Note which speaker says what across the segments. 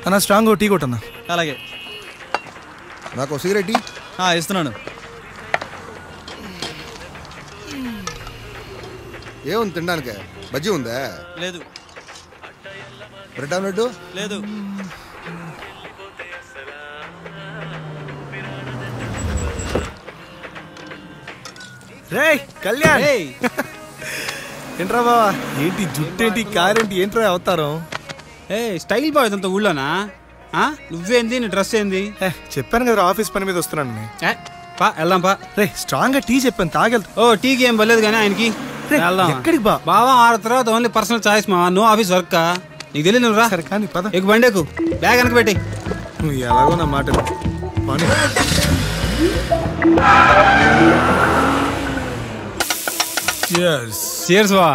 Speaker 1: అన్న strong tea కొట్టన్నా.
Speaker 2: అలాగే.
Speaker 3: నాకు సిగరెట్
Speaker 2: ఇస్తున్నాను.
Speaker 3: ఏముంది తినడానికి? బజ్జీ ఉందా?
Speaker 2: లేదు.
Speaker 3: బ్రెడ్ ఆమ్లెట్
Speaker 2: లేదు.
Speaker 1: రే కళ్యాణ్, ఏంట్రా బావా? ఏంటి జుట్టేంటి, కారేంటి, ఏంట్రా అవతారం?
Speaker 4: స్టైల్ బాయ్ అంత ఊళ్ళోనా? నువ్వేంది, నీ డ్రెస్ ఏంది?
Speaker 1: చెప్పాను కదా ఆఫీస్ పని మీద వస్తున్నాను.
Speaker 4: వెళ్దాం పా.
Speaker 1: రే స్ట్రాంగ్ గా టీ చెప్పాను, తాగెళ్తా.
Speaker 4: టీకి ఏం పర్లేదు కానీ ఆయనకి.
Speaker 1: ఎక్కడికి
Speaker 4: బావా? ఆడ తర్వాత ఓన్లీ పర్సనల్ చాయిస్ మా, నో ఆఫీస్ వర్క్. నీకు తెలియదు నువ్వు రా.
Speaker 1: సరే కానీ పద.
Speaker 4: ఎక్కువ బండి ఎక్కు, బ్యాగ్ వెనక పెట్టి.
Speaker 1: నువ్వు ఎలాగో నా మాట పని.
Speaker 4: Cheers బా.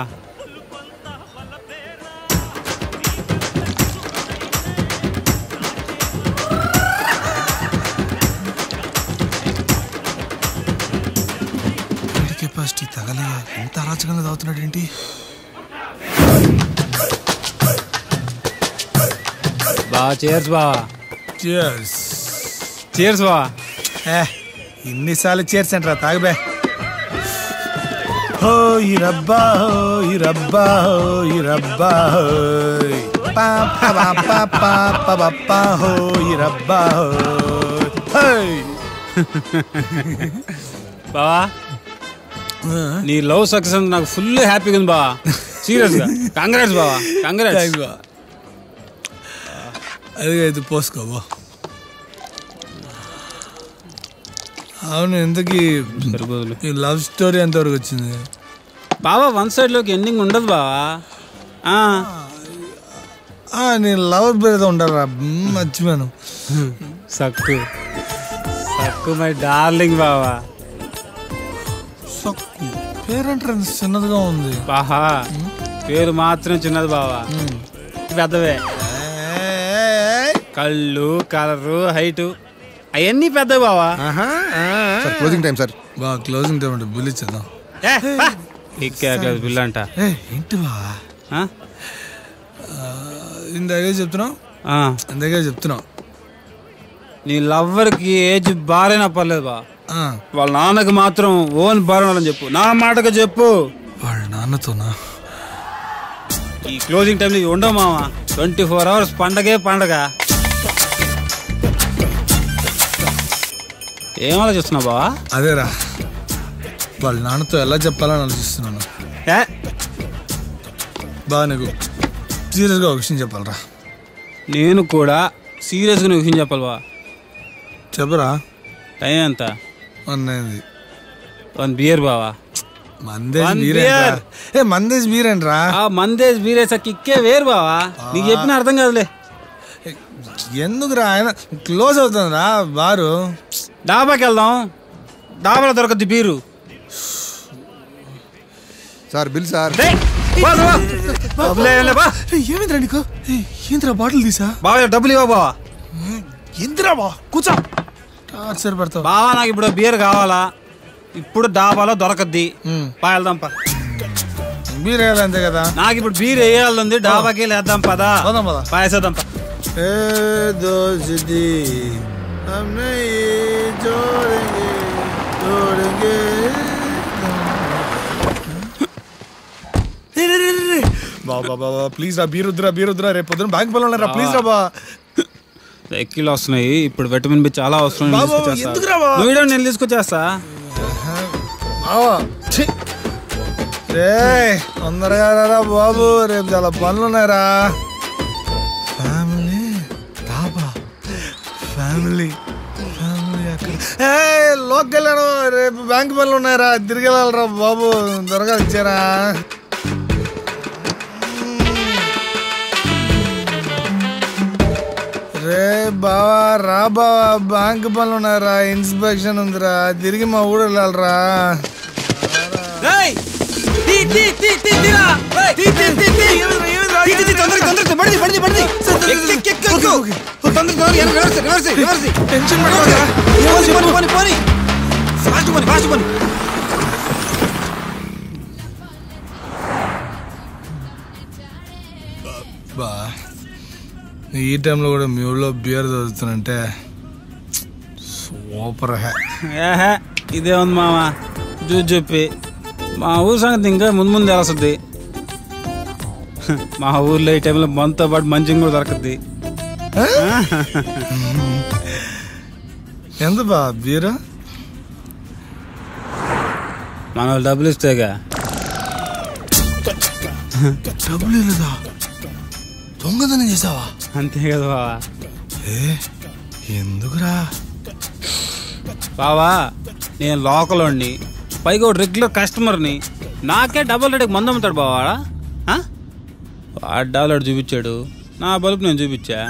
Speaker 1: కెపాసిటీ తగలే, ఎంత అరాచకంగా తాగుతున్నాడు ఏంటి?
Speaker 4: బా చేర్స్ బా. చేర్స్ బా.
Speaker 1: ఇన్నిసార్లు చేర్స్ అంటారా? తాగబే. హో ఈ రబ్బా, హో ఈ రబ్బా, హో ఈ రబ్బా, హో ఈ రబ్బా.
Speaker 4: బావా నీ లవ్ సక్సెస్ అంటే నాకు ఫుల్ హ్యాపీగా ఉంది బావా. సీరియస్ గా కంగ్రాట్స్ బావా, కంగ్రాట్స్.
Speaker 1: అది పోసుకో. అవును, ఎందుకు లవ్ స్టోరీ ఎంతవరకు వచ్చింది
Speaker 4: బావా? వన్ సైడ్ లోకి ఎండింగ్ ఉండదు బావా.
Speaker 1: నేను లవర్ పేరుతో ఉండాలా? మర్చిపోయాను.
Speaker 4: సక్కు సక్కు మై డార్లింగ్ బావా.
Speaker 1: సక్కు పేరంటారు చిన్నదిగా ఉంది.
Speaker 4: బాహా పేరు మాత్రం చిన్నది బావా, పెద్దవే. కళ్ళు, కలరు, హైటు అవన్నీ పెద్దవి బావా.
Speaker 3: Closing time sir.
Speaker 1: బాగా క్లోజింగ్ టైం అంటే బిల్ ఇచ్చేద్దాం.
Speaker 4: బిల్ అంట
Speaker 1: ఏంటి బావా? ఇందాకే చెప్తున్నావు
Speaker 4: నీ లవ్వర్కి ఏజ్ బారైనా పర్లేదు బా, వాళ్ళ నాన్నకి మాత్రం ఓన్ బారని చెప్పు. నా మాటగా చెప్పు.
Speaker 1: వాళ్ళ నాన్నతోనా?
Speaker 4: ఈ క్లోజింగ్ టైంలో ఉండవు మావా. 24 hours పండగే పండగ. ఏం ఆలోచిస్తున్నావు బావా?
Speaker 1: అదేరా, వాళ్ళ నాన్నతో ఎలా చెప్పాలని ఆలోచిస్తున్నాను. బాగా నీకు సీరియస్గా ఒక విషయం చెప్పాలరా.
Speaker 4: నేను కూడా సీరియస్గా ఒక విషయం చెప్పాలి బా.
Speaker 1: చెప్పరా.
Speaker 4: టైం ఎంత?
Speaker 1: 1
Speaker 4: బియర్ బావా.
Speaker 1: మందేజ్ బీర్ ఏంట్రా?
Speaker 4: మందేజ్ బీర్ కిక్కే వేరు బావా. నీకు చెప్పిన అర్థం కాదులే.
Speaker 1: ఎందుకురా, ఆయన క్లోజ్ అవుతుందిరా బారు.
Speaker 4: డాబాకి వెళ్దాం, డాబాలో దొరకద్ది బీరు.
Speaker 3: Sir bill sir.
Speaker 1: ఏమిందిరా నీకు? ఏంద్రా బాటిల్ తీసా?
Speaker 4: బావా డబ్బులు ఇవ్వ బావా.
Speaker 1: ఏంద్రా బా, కూర్చో. టార్చర్ పెడతావు
Speaker 4: బావా. నాకు ఇప్పుడు బీర్ కావాలా, ఇప్పుడు డాబాలో దొరకద్ది. వెళ్దాం పా.
Speaker 1: బీర్ వేయాలి అంతే కదా.
Speaker 4: నాకు ఇప్పుడు బీర్ వేయాలి, డాబాకి వేద్దాం పదా. పాయేసేద్దాం పా.
Speaker 1: బాబా ప్లీజ్ రా, బీర్ వద్దురా. రేపు పొద్దున బ్యాంక్ పనులు ఉన్నారా? ప్లీజ్ రా బా.
Speaker 4: ఎక్కిలు వస్తున్నాయి ఇప్పుడు, విటమిన్ బి చాలా అవసరం. నేను తీసుకొచ్చేస్తా.
Speaker 1: రే తొందరగా రా బాబు, రేపు చాలా పనులు ఉన్నాయరా. ఫ్యామిలీ అక్కడ లోకి వెళ్ళాను. రేపు బ్యాంక్ పనులు ఉన్నాయరా, తిరిగి వెళ్ళాలరా బాబు. త్వరగా ఇచ్చారా. రే బావా రా బావా, బ్యాంక్ పనులు ఉన్నారా, ఇన్స్పెక్షన్ ఉందిరా, తిరిగి మా ఊరు వెళ్ళాలరా. ఈ టైంలో కూడా మీ ఊళ్ళో బియర్ చదువుతానంటే సూపర్
Speaker 4: ఏహే ఇదే ఉంది మామ చూసి చెప్పి మా ఊరు సంగతి ఇంకా ముందు ముందు తెలుస్తుంది. మా ఊర్లో ఈ టైంలో మనతో పాటు మంచిగా కూడా దొరకద్ది.
Speaker 1: ఎంత బా బీరా?
Speaker 4: మన వాళ్ళు డబ్బులు ఇస్తేగా.
Speaker 1: డబ్బులు లేదా? దొంగతనం చేసావా?
Speaker 4: అంతే కదా బావా.
Speaker 1: ఎందుకురా
Speaker 4: బావా నేను లోకల్ వాడిని, పైగా ఒక రెగ్యులర్ కస్టమర్ని, నాకే డబుల్ రేటుకి మందు అమ్ముతాడు బావాడా? వాడు డబుల్ చూపించాడు, నా బల్బు నేను చూపించా.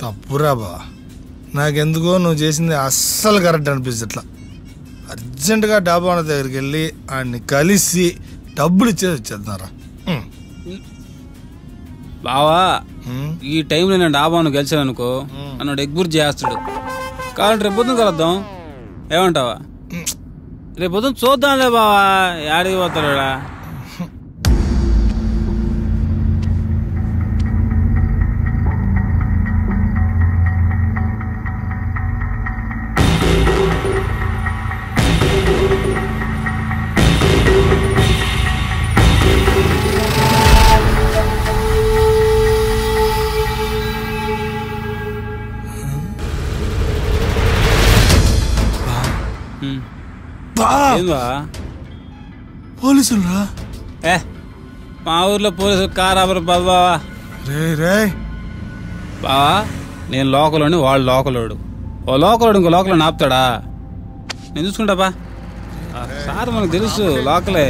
Speaker 1: తప్పురా బా. నాకెందుకో నువ్వు చేసింది అస్సలు కరెక్ట్ అనిపిస్తట్లా. అర్జెంటుగా డాబా వాళ్ళ దగ్గరికి వెళ్ళి ఆయన్ని కలిసి డబ్బులు ఇచ్చేది వచ్చేస్తున్నారా?
Speaker 4: బావా ఈ టైంలో నేను డాబాను గెలిచాను అనుకో, నన్ను ఎగ్బుర్తి చేస్తాడు. కాబట్టి రేపు పొద్దున కలుద్దాం, ఏమంటావా? రేపు పొద్దున చూద్దాంలే బావా, యాడికి పోతాడు.
Speaker 1: పోలీసులు రా?
Speaker 4: మా ఊర్లో పోలీసులు కారాబరు బావా.
Speaker 1: రే
Speaker 4: బావా నేను లోకలోని, వాడు లోకలోడు. ఓ లోకలోడు ఇంకో లోకల్ ఆపుతాడా? నేను చూసుకుంటాపా సార్, మనకు తెలుసు లోకలే.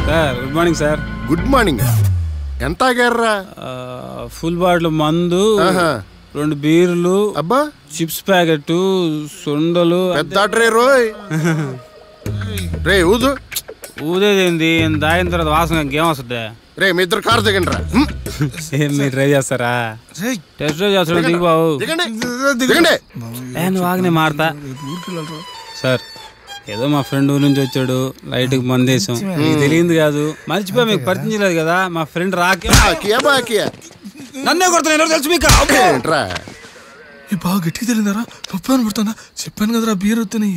Speaker 4: Sir good morning sir.
Speaker 2: Good morning. ఎంత ఆగారా?
Speaker 4: ఫుల్ బాటిల్ మందు, 2 బీర్లు,
Speaker 2: అబ్బా
Speaker 4: చిప్స్ ప్యాకెట్, సొండలు.
Speaker 2: పెద్ద రే రోయ్. రే ఊదు.
Speaker 4: ఊదేదేంది? దాగిన తర్వాత వాసన గేమ్ వస్తుంది.
Speaker 2: రే మీ ఇద్దరు కారు దిగండి రా.
Speaker 4: మీరు ట్రై చేస్తారా? టెస్ట్ డ్రైవ్ చేస్తాడు. దిగు బాబు,
Speaker 2: దిగండి.
Speaker 4: నేను వాగనే మారతా. సార్ ఏదో మా ఫ్రెండ్ ఊరి నుంచి వచ్చాడు, లైట్ కి మందేశం, మీకు తెలియదు కాదు, మర్చిపోయి మీకు పరిచయం చేయలేదు కదా. మా ఫ్రెండ్ నన్నే కొడుతున్నా తెలుసు మీకు.
Speaker 1: బాగా గట్టిగా తెలియదారా? పప్పు అని పడుతున్నా చెప్పాను కదరా బీర్ వస్తున్నాయి.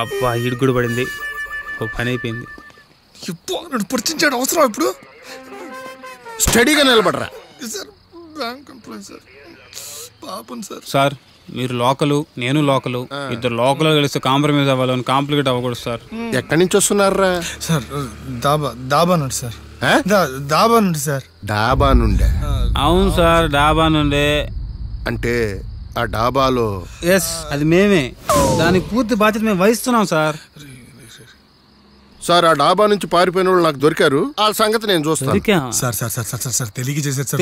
Speaker 4: అబ్బా ఇడు కూడా పడింది, ఓ పని అయిపోయింది.
Speaker 1: పరిచించాడు అవసరం ఇప్పుడు.
Speaker 2: స్టడీగా నిలబడరా.
Speaker 1: సార్ బ్యాంక్ ఎంప్లాయీ సార్, పాపం సార్.
Speaker 4: సార్ మీరు లోకలు, నేను లోకలు, ఇద్దరు లోకల్ కలిస్తే కాంప్రమైజ్ అవ్వాలని కాంప్లికేట్ అవ్వకూడదు సార్.
Speaker 2: ఎక్కడి నుంచి వస్తున్నారా?
Speaker 1: సార్ డాబా నుండి సార్. డాబా నుండి సార్.
Speaker 2: డాబా నుండే?
Speaker 4: అవును సార్ డాబా నుండే.
Speaker 2: అంటే ఆ డాబాలో?
Speaker 4: ఎస్ అది మేమే, దానికి పూర్తి బాధ్యత మేము వహిస్తున్నాం సార్.
Speaker 2: సార్ ఆ డాబా నుంచి పారిపోయిన వాళ్ళు నాకు దొరికారు, ఆ సంగతి నేను చూస్తాను.
Speaker 1: Sir sir sir sir sir తెలియక చేశారు సార్.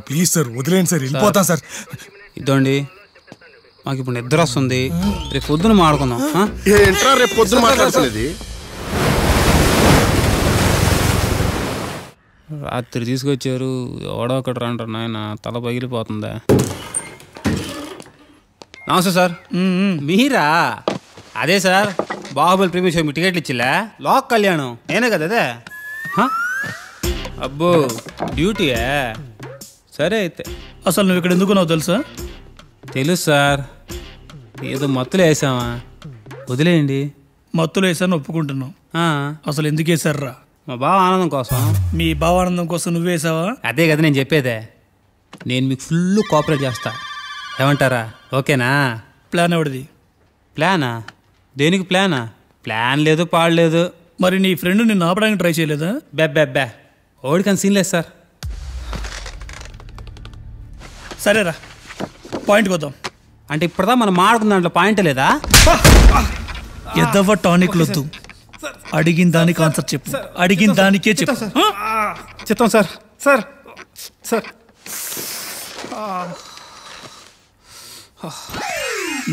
Speaker 1: ప్లీజ్ సార్ వదిలేండి సార్, వెళ్ళిపోతాం సార్.
Speaker 4: ఇదండి మాకు ఇప్పుడు నిద్ర వస్తుంది, రేపు పొద్దున మాడుకుందాం.
Speaker 2: ఏంట్రా రేపు పొద్దున మాట్లాడుతున్నది?
Speaker 4: రాత్రి తీసుకొచ్చారు, ఎవడో ఒకటి రంటారు నాయన, తల పగిలిపోతుందా. నమస్తే సార్. మీరా? అదే sir Baahubali premiere show me టికెట్లు ఇచ్చిలా, లోక్ కళ్యాణం నేనే కదా అదే. అబ్బో డ్యూటీయా? సరే అయితే.
Speaker 5: అసలు నువ్వు ఇక్కడ ఎందుకున్నావు తెలుసా?
Speaker 4: తెలుసు సార్, ఏదో మత్తులు వేసామా, వదిలేయండి.
Speaker 5: మత్తులు వేసాను ఒప్పుకుంటున్నావు, అసలు ఎందుకు వేసారా?
Speaker 4: మా బావ ఆనందం కోసం.
Speaker 5: మీ బావ ఆనందం కోసం నువ్వు వేసావా?
Speaker 4: అదే కదా నేను చెప్పేదే, నేను మీకు ఫుల్ కోఆపరేట్ చేస్తా, ఏమంటారా? ఓకేనా?
Speaker 5: ప్లాన్ ఎవడిది?
Speaker 4: ప్లానా? దేనికి ప్లానా? ప్లాన్ లేదు పాడలేదు.
Speaker 5: మరి నీ ఫ్రెండ్ నిన్ను ఆపడానికి ట్రై చేయలేదా?
Speaker 4: బెబ్బెబ్బే ఓడికని సీన్ లేదు సార్.
Speaker 5: సరేరా పాయింట్కి వద్దాం.
Speaker 4: అంటే ఇప్పుడుదా మనం మాడుకున్న దాంట్లో పాయింట్ లేదా?
Speaker 5: ఎదవ టానిక్లు వద్దు, అడిగిన దానికి ఆన్సర్ చెప్పు, అడిగిన దానికే చెప్పు.
Speaker 4: చెప్తాం సార్. సార్ సార్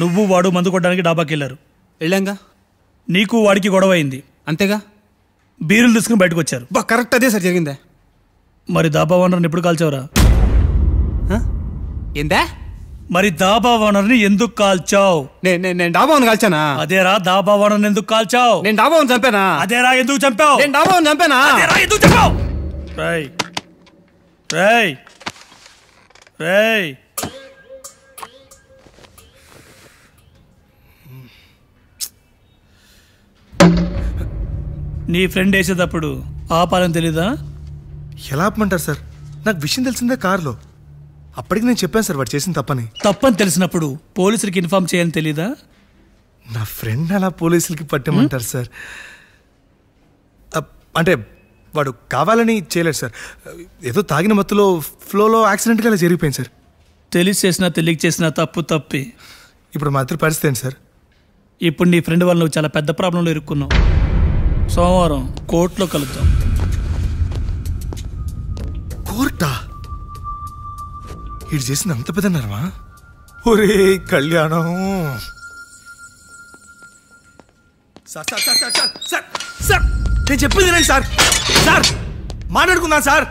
Speaker 5: నువ్వు వాడు మందు కొట్టడానికి డాబాకి వెళ్ళారు.
Speaker 4: వెళ్ళాంగా.
Speaker 5: నీకు వాడికి గొడవ అయింది.
Speaker 4: అంతేగా.
Speaker 5: బీరులు తీసుకుని బయటకు వచ్చారు.
Speaker 4: కరెక్ట్ అదే సార్ జరిగిందే.
Speaker 5: మరి దాబా ఓనర్ని ఎప్పుడు కాల్చావురా?
Speaker 4: ఏందా?
Speaker 5: మరి దాబా ఓనర్ని ఎందుకు కాల్చావు?
Speaker 4: నేను డాబాను కాల్చానా?
Speaker 5: అదేరా దాబా ఓనర్ని ఎందుకు కాల్చావు?
Speaker 4: నేను డాబాను చంపానా?
Speaker 5: అదేరా ఎందుకు చంపావు?
Speaker 4: నేను డాబాను చంపానా?
Speaker 5: అదేరా ఎందుకు చంపావు? రేయ్ రేయ్ రేయ్ నీ ఫ్రెండ్ వేసేటప్పుడు ఆపాలని తెలీదా?
Speaker 1: ఎలా ఆపమంటారు సార్? నాకు విషయం తెలిసిందే కారులో. అప్పటికి నేను చెప్పాను సార్ వాడు చేసిన
Speaker 5: తప్పని తెలిసినప్పుడు పోలీసులకి ఇన్ఫార్మ్ చేయని తెలీదా?
Speaker 1: నా ఫ్రెండ్ అలా పోలీసులకి పట్టమంటారు సార్. అంటే వాడు కావాలని చేయలేదు సార్. ఏదో తాగిన మత్తులో ఫ్లోలో యాక్సిడెంట్గా అలా జరిగిపోయింది సార్.
Speaker 5: తెలిసి చేసినా తెలియక చేసినా తప్పే.
Speaker 1: ఇప్పుడు మా ఇద్దరి పరిస్థితి ఏంటి సార్?
Speaker 5: ఇప్పుడు నీ ఫ్రెండ్ వల్ల నువ్వు చాలా పెద్ద ప్రాబ్లంలో ఇరుక్కున్నావు. సోమవారం కోర్టులో కలుద్దాం.
Speaker 1: కోర్టా? ఇటు చేసింది అంత పెద్దన్నారమా? ఒరే కళ్యాణం. Sir sir sir sir sir sir sir నేను చెప్పింది రండి సార్. సార్ మాట్లాడుకుందాం సార్.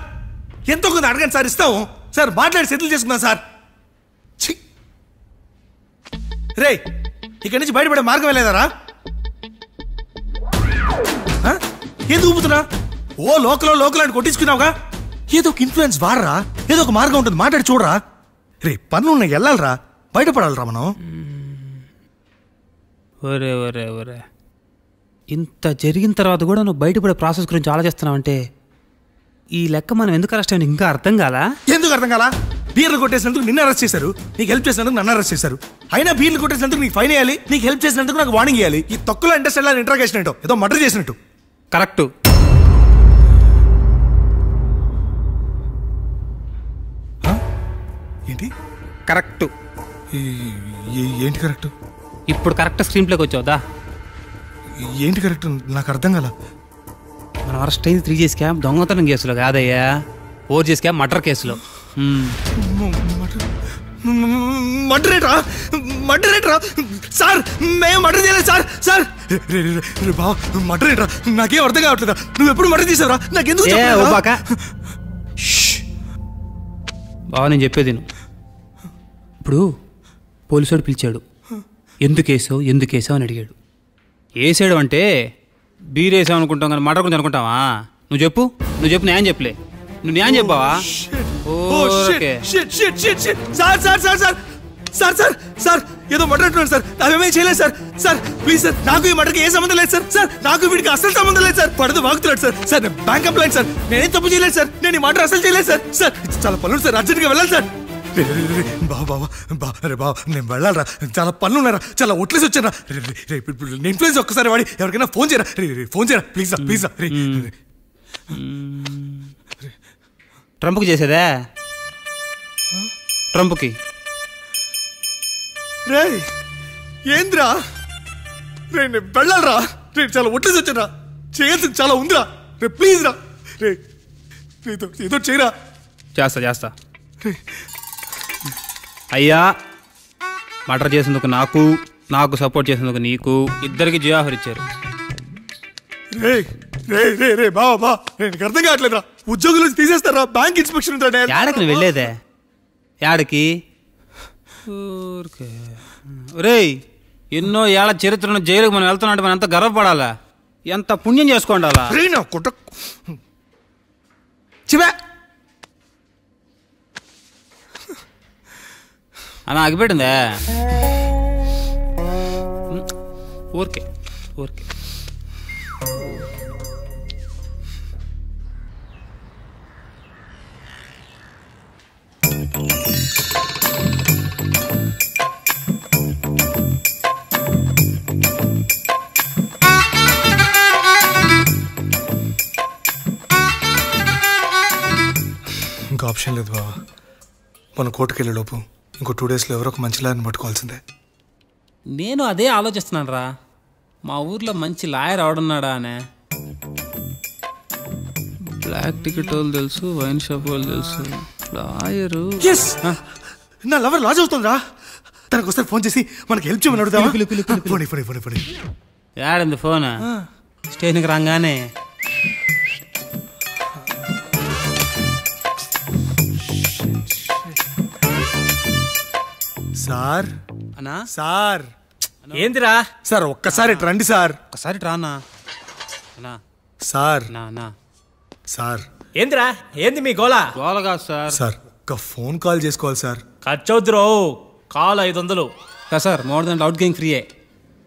Speaker 1: ఎంతో కొంత అడగండి సార్, ఇస్తాము సార్. మాట్లాడి సెటిల్ చేసుకుందాం సార్. రే ఇక్కడి నుంచి బయటపడే మార్గం వెళ్ళేదారా? ఎందుకు ఊపుతున్నా? ఓ లోకల్ అని కొట్టించుకున్నావుగా. ఏదో ఒక ఇన్ఫ్లుయెన్స్ వాడరా, ఏదో ఒక మార్గం ఉంటుంది, మాట్లాడి చూడరా. రే పనులు ఉన్నాయి, వెళ్ళాలరా, బయటపడాలరా మనం.
Speaker 4: ఒరే ఒరే ఒరే, ఇంత జరిగిన తర్వాత కూడా నువ్వు బయటపడే ప్రాసెస్ గురించి ఆలోచిస్తున్నావంటే ఈ లెక్క మనం ఎందుకు అరెస్ట్ అయ్యి ఇంకా అర్థం కాలా?
Speaker 1: ఎందుకు అర్థం కాలా? బీర్లు కొట్టేసినందుకు నిన్ను అరెస్ట్ చేశారు, నీకు హెల్ప్ చేసినందుకు నన్ను అరెస్ట్ చేశారు. అయినా బీర్లు కొట్టేసినందుకు నీకు ఫైన్ వేయాలి, నీకు హెల్ప్ చేసినందుకు నాకు వార్నింగ్ ఇవ్వాలి. ఈ తక్కువ ఇంటర్స్టెల్లార్ ఇంట్రాగేషన్ ఏంటో, ఏదో మర్డర్ చేసినట్టు.
Speaker 4: కరెక్ట్.
Speaker 1: ఏంటి
Speaker 4: కరెక్ట్?
Speaker 1: ఏంటి కరెక్ట్?
Speaker 4: ఇప్పుడు కరెక్ట్ స్క్రీన్ ప్లేకి వచ్చావుదా?
Speaker 1: ఏంటి కరెక్ట్? నాకు అర్థం కాల.
Speaker 4: మనం అరెస్ట్ అయింది 3G స్కామ్ దొంగతనం కేసులో కాదయ్యా, 4G స్కామ్ మర్డర్ కేసులో.
Speaker 1: మర్డరేట్రా సార్? మేము మర్డర్ చేయలేదు సార్. సార్ బావ మర్డరేట్రా? నాకేం అర్థం కావట్లేదా? నువ్వు ఎప్పుడు మర్డర్ చేసావురా? నాకెందుకు
Speaker 4: బావ నేను చెప్పేది ఇప్పుడు పోలీసుడు పిలిచాడు, ఎందుకు వేసావు అని అడిగాడు. వేసాడు అంటే బీర్ వేసావు అనుకుంటాం కానీ మర్డర్ గురించి అనుకుంటావా? నువ్వు చెప్పు న్యాయం చెప్పలే. నువ్వు న్యాయం చెప్పావా?
Speaker 1: Sir sir sir sir sir sir sir ఏదో మర్డర్ అంటున్నాను సార్. అవేమీ చేయలేదు సార్. సార్ ప్లీజ్ సార్, నాకు ఈ మర్డర్కి ఏ సంబంధం లేదు సార్. సార్ నాకు వీడికి అసలు సంబంధం లేదు సార్. పడదు వాగుతున్నాడు సార్. సార్ నేను బ్యాంక్ ఎంప్లాయ్ సార్, నేనేం తప్పు చేయలేదు సార్. నేను ఈ మర్డర్ అసలు చేయలేదు సార్. సార్ చాలా పనులు సార్, అర్జెంట్గా వెళ్ళాలి సార్. బాబా నేను వెళ్ళాలరా, చాలా పనులు ఉన్నారా, చాలా ఒట్లేసి వచ్చారా. నేను ఇన్ఫ్లుయెన్స్ ఒక్కసారి వాడి ఎవరికైనా ఫోన్ చేయరా ప్లీజ్ రా ప్లీజ్ రా.
Speaker 4: ట్రంప్కి చేసేదా? ట్రంప్కి
Speaker 1: రే ఏంద్రా రే, నేను వెళ్ళాలరా. రే చాలా ఒట్లేసి వచ్చారా, చేయాల్సింది చాలా ఉందిరా. రే ప్లీజ్ రా రే, ఏదో చేయరా.
Speaker 4: చేస్తా అయ్యా. మర్డర్ చేసేందుకు నాకు సపోర్ట్ చేసేందుకు నీకు, ఇద్దరికి జియాఫర్ ఇచ్చారు.
Speaker 1: రే రే రే రే బాబా నీకు అర్థం కావట్లేదురా. ఉద్యోగుల నుంచి తీసేస్తారా? బ్యాంక్ ఇన్స్పెక్షన్ ఉంటాడు.
Speaker 4: యాడకి నువ్వు వెళ్ళేదే? యాడకి? రేయ్ ఎన్నో ఏళ్ల చరిత్రను జైలుకు మనం వెళ్తున్నట్టు మనం ఎంత గర్వపడాలా, ఎంత పుణ్యం చేసుకోండాలా.
Speaker 1: చివా
Speaker 4: అలా ఆగిపెట్టిందే. ఊరికే
Speaker 1: ఇంకా ఆప్షన్ లేదు బాబా. మన కోర్టుకు వెళ్ళే లోపు ఇంకో 2 డేస్లో ఎవరో ఒక మంచి లాయర్ని పట్టుకోవాల్సిందే.
Speaker 4: నేను అదే ఆలోచిస్తున్నాను రా. మా ఊర్లో మంచి లాయర్ ఆడున్నాడా అనే. బ్లాక్ టికెట్ వాళ్ళు తెలుసు, వైన్ షాప్ వాళ్ళు తెలుసు, లాయరు.
Speaker 1: నా లవర్ లాజ్ అవుతుందిరా. తనకు ఒకసారి ఫోన్ చేసి మనకి హెల్ప్ చేయమని అడుగుతావా?
Speaker 4: యాడింది ఫోన్? స్టేషన్కి రాగానే
Speaker 1: సార్
Speaker 4: అన్నా
Speaker 1: సార్
Speaker 6: ఏందిరా
Speaker 1: సార్ ఒక్కసారి ఇటు రండి సార్.
Speaker 4: ఒకసారి రానా అన్నా
Speaker 1: సార్
Speaker 4: నా నా
Speaker 1: సార్
Speaker 6: ఏందిరా ఏంది మీ గోళ
Speaker 4: గోలగా సార్.
Speaker 1: సార్ ఒక ఫోన్ కాల్ చేసుకోవాలి సార్.
Speaker 6: ఖర్చవుద్దురో call 500.
Speaker 4: Sir more than outgoing ఫ్రీయే.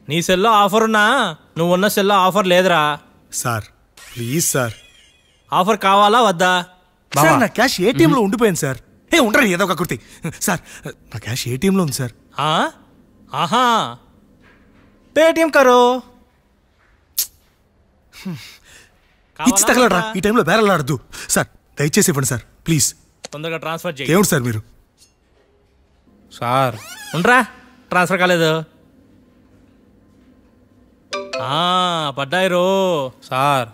Speaker 6: నీ సెల్లో ఆఫర్ ఉన్నా నువ్వున్న సెల్లో ఆఫర్ లేదురా.
Speaker 1: Sir please sir.
Speaker 6: ఆఫర్ కావాలా వద్దా?
Speaker 1: సార్ నా క్యాష్ ఏటీఎంలో ఉండిపోయింది సార్. ఉండరు ఏదో ఒక కుర్తి సార్. నా క్యాష్ ఏటీఎంలో ఉంది సార్.
Speaker 6: ఆహా పేటిఎం కరో.
Speaker 1: ఇచ్చి తగలరా ఈ టైంలో బేరలాడద్దు సార్. దయచేసి ఇవ్వండి సార్ ప్లీజ్.
Speaker 6: తొందరగా ట్రాన్స్ఫర్ చేయి.
Speaker 1: ఏమిటి సార్ మీరు?
Speaker 4: సార్
Speaker 6: ఉండరా ట్రాన్స్ఫర్ కాలేదు. పడ్డాయి రో
Speaker 4: సార్.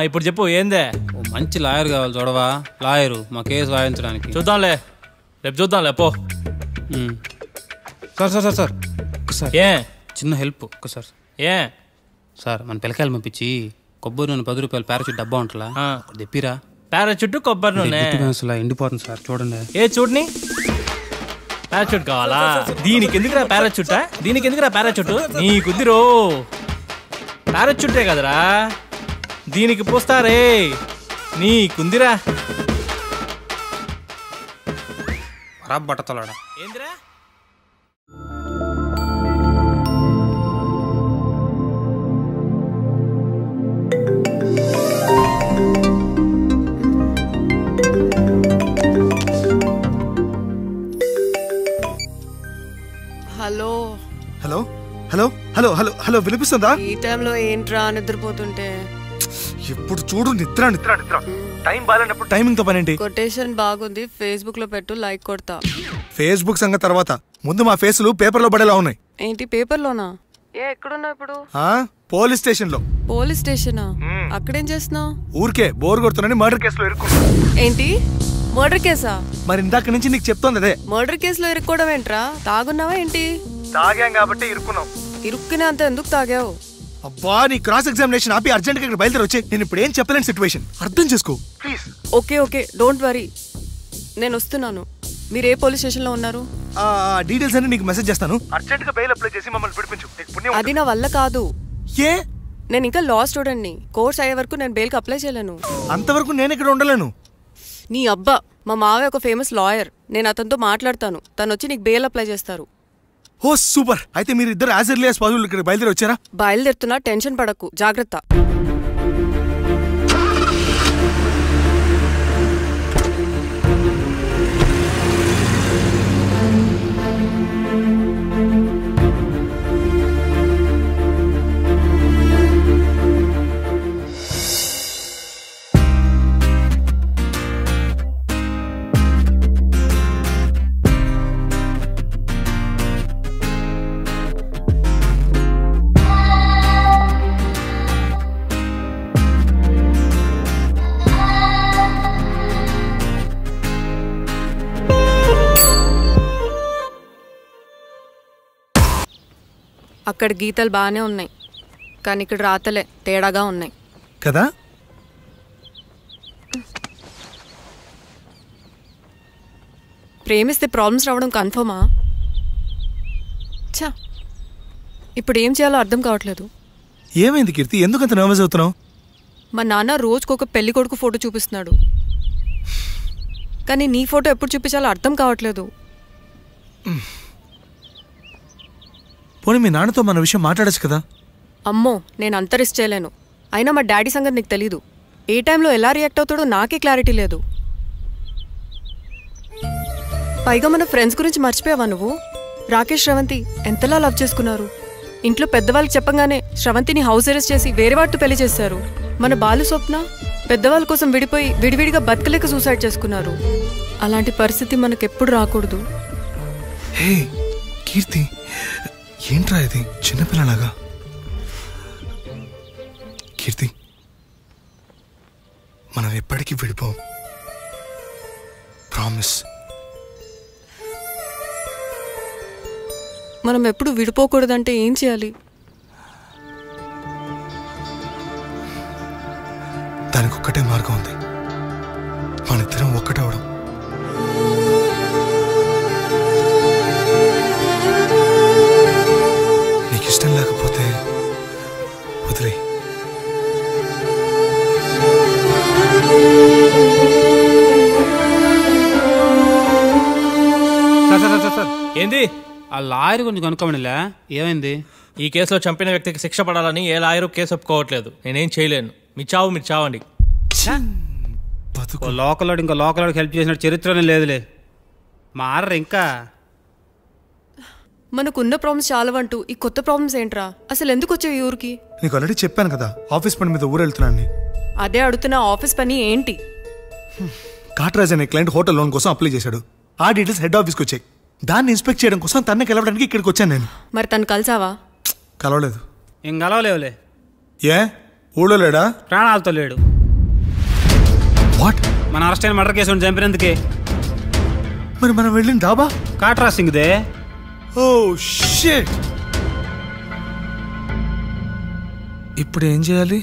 Speaker 6: ఇప్పుడు చెప్పు ఏందే?
Speaker 4: ఓ మంచి లాయర్ కావాలి చూడవా. లాయరు మా కేసు వాయించడానికి.
Speaker 6: చూద్దాంలే రేపు చూద్దాంలే పో.
Speaker 4: Sir sir sir sir sir
Speaker 6: ఏ
Speaker 4: చిన్న హెల్ప్ ఒక్కసారి.
Speaker 6: ఏ
Speaker 4: సార్ మన పిల్లకాయలు పంపించి కొబ్బరి నూనె 10 రూపాయలు పారాచూట్ డబ్బా ఉంటుందా తెప్పిరా.
Speaker 6: పారాచూట్ కొబ్బరి నూనె
Speaker 4: ఎండిపోతుంది సార్ చూడండి.
Speaker 6: ఏ చూడని పారాచూట్ కావాలా? దీనికి ఎందుకురా పారాచూట్? దీనికి ఎందుకురా పారాచూట్? నీకుద్దిరో పారాచూటే కదరా దీనికి పోస్తారే. నీకుందిరా
Speaker 4: బట్టతలాడా
Speaker 6: ఏందిరా?
Speaker 7: Hello
Speaker 1: hello hello hello hello hello వినిపిస్తుందా?
Speaker 7: ఈ టైంలో ఏంట్రా నిద్రపోతుంటే?
Speaker 1: ఎప్పుడు చూడు నిద్ర నిద్ర నిద్ర. టైం బాగాలేనప్పుడు టైమింగ్ తో పనేంటి?
Speaker 7: కొటేషన్ బాగుంది, ఫేస్బుక్ లో పెట్టు, లైక్ కొడతా.
Speaker 1: ఫేస్బుక్ సంగతి తర్వాత ముందు మా ఫేసులు పేపర్లో పడేలా ఉన్నాయి.
Speaker 7: ఏంటి పేపర్లోనా? ఎక్కడున్నా ఇప్పుడు?
Speaker 1: పోలీస్ స్టేషన్ లో.
Speaker 7: పోలీస్ స్టేషనా? అక్కడేం చేస్తున్నావు?
Speaker 1: ఊరికే బోర్ కొడుతున్నాని మర్డర్ కేసులో ఇరుక్కున్నా.
Speaker 7: ఏంటి మర్డర్ కేసా?
Speaker 1: మరి ఇందాక నుంచి నీకు చెప్తోంది అదే.
Speaker 7: మర్డర్ కేసులో ఇరుక్కోవడం ఏంట్రా? తాగున్నావా ఏంటి?
Speaker 1: తాగాం కాబట్టి ఇరుక్కున్నాం.
Speaker 7: ఇరుక్కునే అంత ఎందుకు తాగావు?
Speaker 1: అబ్బా నీ క్రాస్ ఎగ్జామినేషన్ ఆపి అర్జెంట్ గా ఇక్కడ బయలుదేరి వచ్చే. నేను ఇప్పుడు ఏం చెప్పలేని సిచ్యువేషన్, అర్థం చేసుకో please.
Speaker 7: Okay okay don't worry, నేను వస్తున్నాను. మీరు ఏ పోలీస్ స్టేషన్ లో ఉన్నారు?
Speaker 1: డీటెయిల్స్ అన్ని నీకు మెసేజ్ చేస్తాను. అర్జెంట్ గా బెయిల్ అప్లై చేసి మమ్మల్ని పిలిపించు.
Speaker 7: అది నా వల్ల కాదు.
Speaker 1: ఏ?
Speaker 7: నేను ఇంకా లా స్టూడెంట్ ని. కోర్స్ అయ్యే వరకు నేను బెయిల్ కి అప్లై చేయలేను.
Speaker 1: అంతవరకు నేను ఇక్కడ ఉండలేను.
Speaker 7: నీ అబ్బా, మా మావయ్య ఒక ఫేమస్ లాయర్. నేను అతనితో మాట్లాడతాను, తను వచ్చి నీకు బెయిల్ అప్లై చేస్తారు.
Speaker 1: ఓ సూపర్. అయితే మీరు ఇద్దరు యాజ్ ఎర్లీ యాజ్ పాసిబుల్ ఇక్కడ బయలుదేరి వచ్చారా?
Speaker 7: బయలుదేరుతున్నా, టెన్షన్ పడకు, జాగ్రత్త. అక్కడ గీతలు బాగానే ఉన్నాయి, కానీ ఇక్కడ రాతలే తేడాగా ఉన్నాయి
Speaker 1: కదా.
Speaker 7: ప్రేమిస్తే ప్రాబ్లమ్స్ రావడం కన్ఫర్మా? చా, ఇప్పుడు ఏం చేయాలో అర్థం కావట్లేదు.
Speaker 1: ఏమైంది కీర్తి, ఎందుకంత నర్వస్ అవుతున్నావు?
Speaker 7: మా నాన్న రోజుకొక పెళ్లి కొడుకు ఫోటో చూపిస్తున్నాడు, కానీ నీ ఫోటో ఎప్పుడు చూపించాలో అర్థం కావట్లేదు.
Speaker 1: పోనీ మీ నాన్నతో మన విషయం మాట్లాడచ్చు కదా.
Speaker 7: అమ్మో, నేను అంత రిస్క్ చేయలేను. అయినా మా డాడీ సంగతి నీకు తెలీదు. ఏ టైంలో ఎలా రియాక్ట్ అవుతాడో నాకే క్లారిటీ లేదు. పైగా మన ఫ్రెండ్స్ గురించి మర్చిపోయావా నువ్వు? రాకేష్ శ్రవంతి ఎంతలా లవ్ చేసుకున్నారు. ఇంట్లో పెద్దవాళ్ళకి చెప్పగానే శ్రవంతిని హౌస్ అరెస్ట్ చేసి వేరే వాటితో పెళ్లి చేశారు. మన బాలు స్వప్న పెద్దవాళ్ళ కోసం విడిపోయి విడివిడిగా బతకలేక సూసైడ్ చేసుకున్నారు. అలాంటి పరిస్థితి మనకెప్పుడు రాకూడదు.
Speaker 1: హే కీర్తి, ఏంట్రా ఇది చిన్నపిల్లలాగా? కీర్తి, మనం ఎప్పటికీ విడిపోం, ప్రామిస్.
Speaker 7: మనం ఎప్పుడు విడిపోకూడదంటే ఏం చేయాలి?
Speaker 1: దానికి ఒక్కటే మార్గం ఉంది, మనిద్దరం ఒక్కటవడం. ఇష్టం లేకపోతే వదిలే.
Speaker 6: సార్ ఏంది?
Speaker 4: ఆ లాయర్ గురించి కనుక్కోమనిలే, ఏమైంది?
Speaker 6: ఈ కేసులో చంపిన వ్యక్తికి శిక్ష పడాలని ఏ లాయరు కేసు ఒప్పుకోవట్లేదు. నేనేం చేయలేను. మీ చావు మీరు చావండి.
Speaker 4: లోకల్ ఇంకో లోకల్ హెల్ప్ చేసిన చరిత్రనే లేదులే. మారరు ఇంకా.
Speaker 7: మనకున్న ప్రాబ్లమ్స్ చాలవంటూ ఈ కొత్త ప్రాబ్లమ్స్ ఏంట్రా? అసలు ఎందుకు వచ్చావు ఈ ఊరికి?
Speaker 1: నీకు ఆల్రెడీ చెప్పాను కదా, ఆఫీస్ పని మీద ఊరు వెళ్తున్నాను.
Speaker 7: అదే అడుగుతున్న ఆఫీస్ పని ఏంటి?
Speaker 1: కాట్రాజ్ అనే క్లయింట్ హోటల్ లోన్ కోసం అప్లై చేశాడు. ఆ డీటెయిల్స్ హెడ్ ఆఫీస్కి వచ్చాయి. దాన్ని ఇన్స్పెక్ట్ చేయడం కోసం తన్నే కలవడానికి ఇక్కడికి వచ్చాను నేను.
Speaker 7: మరి తను కలిసావా?
Speaker 1: కలవలేదు.
Speaker 4: ఏం కలవలేవులే.
Speaker 1: ఏ ఊళ్ళో లేడా?
Speaker 4: ప్రాణాలతో లేడు.
Speaker 1: వాట్?
Speaker 4: మన అరెస్ట్ అయిన మర్డర్ కేసు చంపినందుకే.
Speaker 1: మరి మనం వెళ్ళిన డాబా
Speaker 4: కాట్రా సింగ్దే.
Speaker 1: Oh shit. ఇప్పుడు ఏం చేయాలి?